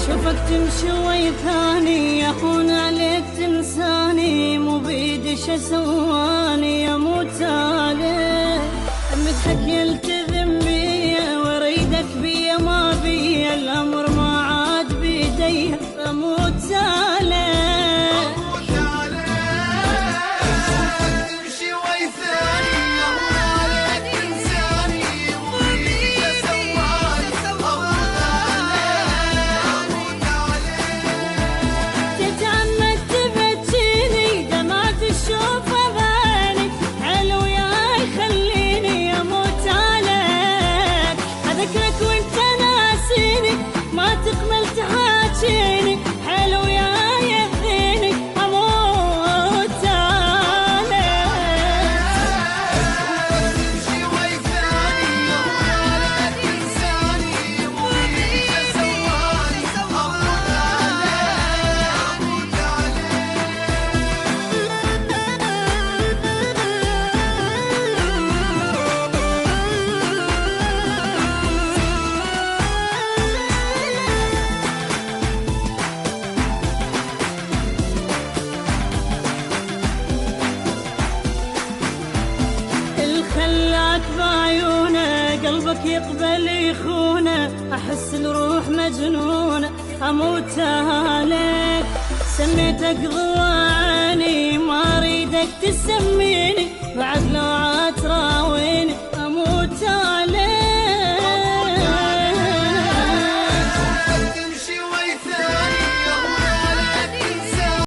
اشوفك تمشي وي ثاني يهون عليك تنساني، مو بيدي شو سواني اموت عليك. مدحك يلتزم بيا واريدك بيا ما بيا، الامر ما عاد بيدي اموت عليك. حلو يا يهديني اموت عليك. تمشي وي ثاني ولا تنساني، وبيك سواني اموت خلاك بعيونه قلبك يقبل يخونه، احس الروح مجنونه اموت عليك. سميتك ضواني ما اريدك تسميني، بعد لو عاد تراويني